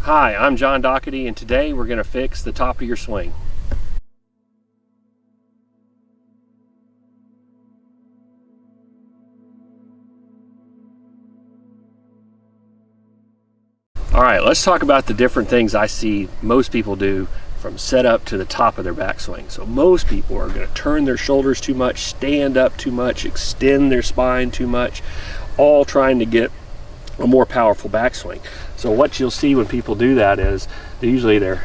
Hi, I'm John Doherty, and today we're going to fix the top of your swing. Alright, let's talk about the different things I see most people do from setup to the top of their backswing. So most people are going to turn their shoulders too much, stand up too much, extend their spine too much, all trying to get a more powerful backswing. So what you'll see when people do that is usually their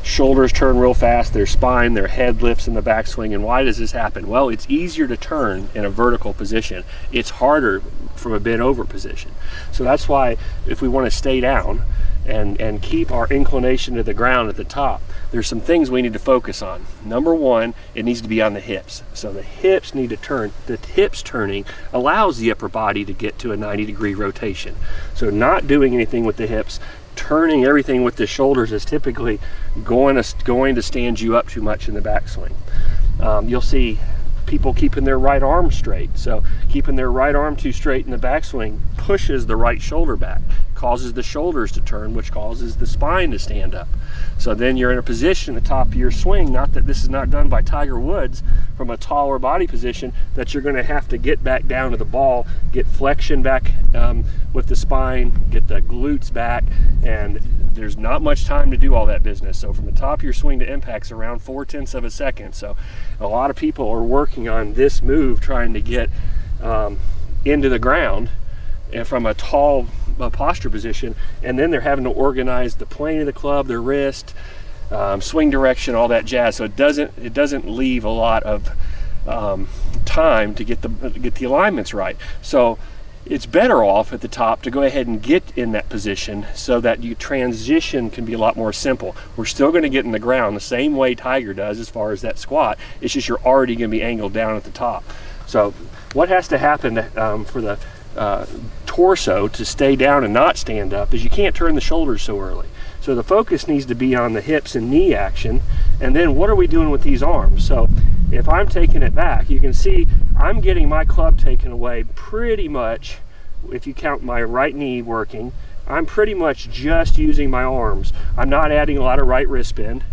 shoulders turn real fast, their spine, their head lifts in the backswing. And why does this happen? Well, it's easier to turn in a vertical position. It's harder from a bent over position. So that's why if we want to stay down and keep our inclination to the ground at the top, there's some things we need to focus on. Number one, it needs to be on the hips. So the hips need to turn. The hips turning allows the upper body to get to a 90-degree rotation. So not doing anything with the hips, turning everything with the shoulders is typically going to stand you up too much in the backswing. You'll see people keeping their right arm straight. So keeping their right arm too straight in the backswing pushes the right shoulder back, causes the shoulders to turn, which causes the spine to stand up. So then you're in a position at the top of your swing, not that this is not done by Tiger Woods, from a taller body position, that you're going to have to get back down to the ball, get flexion back with the spine, get the glutes back, and there's not much time to do all that business. So from the top of your swing to impact's around 0.4 of a second. So a lot of people are working on this move, trying to get into the ground and from a tall posture position, and then they're having to organize the plane of the club, their wrist, swing direction, all that jazz. So it doesn't leave a lot of time to get the alignments right. So it's better off at the top to go ahead and get in that position so that your transition can be a lot more simple. We're still going to get in the ground the same way Tiger does as far as that squat. It's just you're already going to be angled down at the top. So what has to happen for the torso to stay down and not stand up is you can't turn the shoulders so early. So the focus needs to be on the hips and knee action. And then what are we doing with these arms? So if I'm taking it back, you can see I'm getting my club taken away pretty much. If you count my right knee working, I'm pretty much just using my arms. I'm not adding a lot of right wrist bend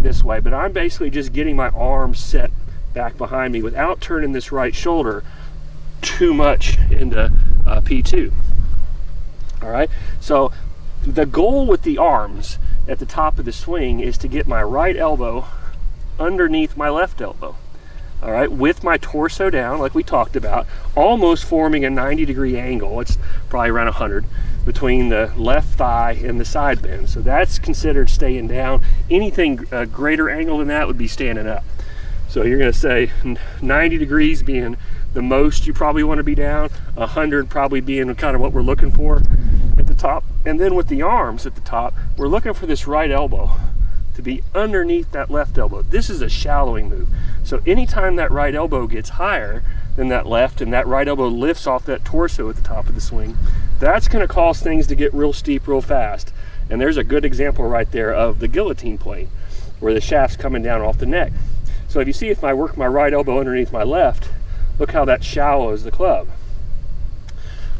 this way, but I'm basically just getting my arms set back behind me without turning this right shoulder too much into P2. All right, so the goal with the arms at the top of the swing is to get my right elbow underneath my left elbow. All right, with my torso down, like we talked about, almost forming a 90-degree angle. It's probably around 100 between the left thigh and the side bend. So that's considered staying down. Anything greater angle than that would be standing up. So you're going to say 90 degrees being the most you probably want to be down, 100 probably being kind of what we're looking for at the top. And then with the arms at the top, we're looking for this right elbow to be underneath that left elbow. This is a shallowing move. So anytime that right elbow gets higher than that left and that right elbow lifts off that torso at the top of the swing, that's going to cause things to get real steep real fast. And there's a good example right there of the guillotine plane where the shaft's coming down off the neck. So if you see, if I work my right elbow underneath my left, look how that shallows the club.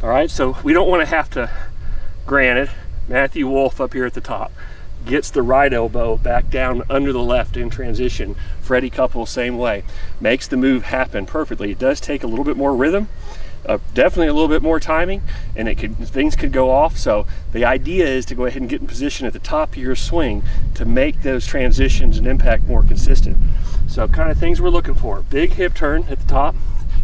All right, so we don't want to have to, granted, Matthew Wolf up here at the top gets the right elbow back down under the left in transition. Freddie Couple, same way. Makes the move happen perfectly. It does take a little bit more rhythm, definitely a little bit more timing, and things could go off. So the idea is to go ahead and get in position at the top of your swing to make those transitions and impact more consistent. So kind of things we're looking for. Big hip turn at the top.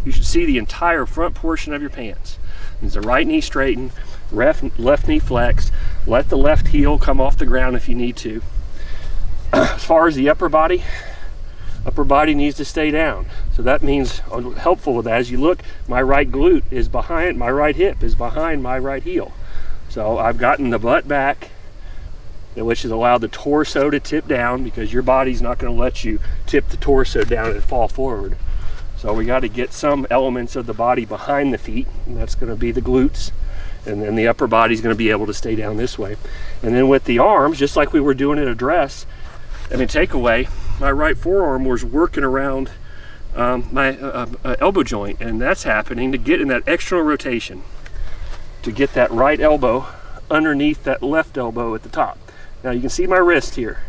You should see the entire front portion of your pants. There's the right knee straightened, left knee flexed. Let the left heel come off the ground if you need to. As far as the upper body needs to stay down. So that means, helpful with that, as you look, my right glute is behind, my right hip is behind my right heel. So I've gotten the butt back, which has allowed the torso to tip down, because your body's not going to let you tip the torso down and fall forward. So we got to get some elements of the body behind the feet, and that's going to be the glutes. And then the upper body's going to be able to stay down this way. And then with the arms, just like we were doing at address, takeaway, my right forearm was working around my elbow joint, and that's happening to get in that external rotation, to get that right elbow underneath that left elbow at the top. Now you can see my wrist here.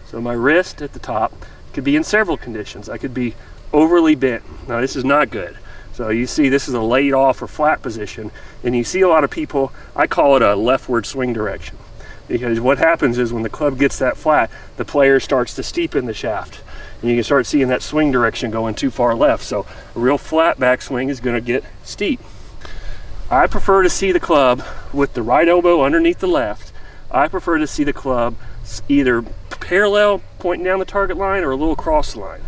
So my wrist at the top could be in several conditions. I could be overly bent. Now this is not good. So you see this is a laid off or flat position, and you see a lot of people, I call it a leftward swing direction. Because what happens is when the club gets that flat, the player starts to steepen the shaft. And you can start seeing that swing direction going too far left. So a real flat backswing is going to get steep. I prefer to see the club with the right elbow underneath the left. I prefer to see the club either parallel pointing down the target line or a little across the line.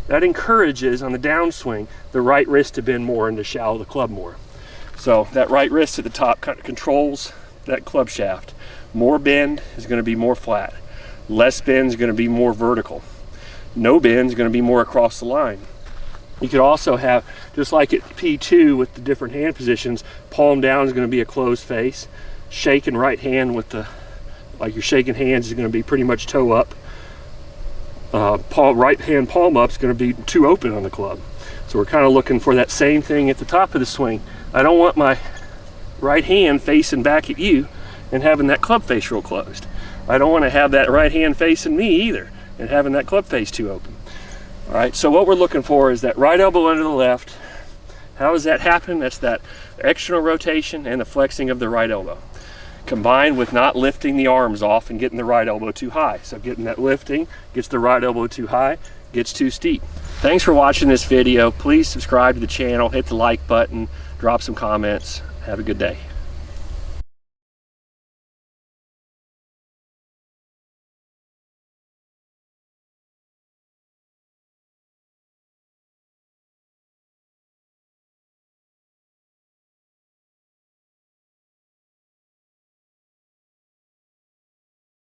That encourages on the downswing the right wrist to bend more and to shallow the club more. So that right wrist at the top kind of controls that club shaft. More bend is going to be more flat. Less bend is going to be more vertical. No bend is going to be more across the line. You could also have, just like at P2 with the different hand positions, palm down is going to be a closed face. Shaking right hand with the, like you're shaking hands, is going to be pretty much toe up. Right hand palm up is going to be too open on the club. So we're kind of looking for that same thing at the top of the swing. I don't want my right hand facing back at you and having that club face real closed. I don't want to have that right hand facing me either and having that club face too open. All right, so what we're looking for is that right elbow under the left. How does that happen? That's that external rotation and the flexing of the right elbow, combined with not lifting the arms off and getting the right elbow too high. So getting that lifting, gets the right elbow too high, gets too steep. Thanks for watching this video. Please subscribe to the channel, hit the like button, drop some comments. Have a good day.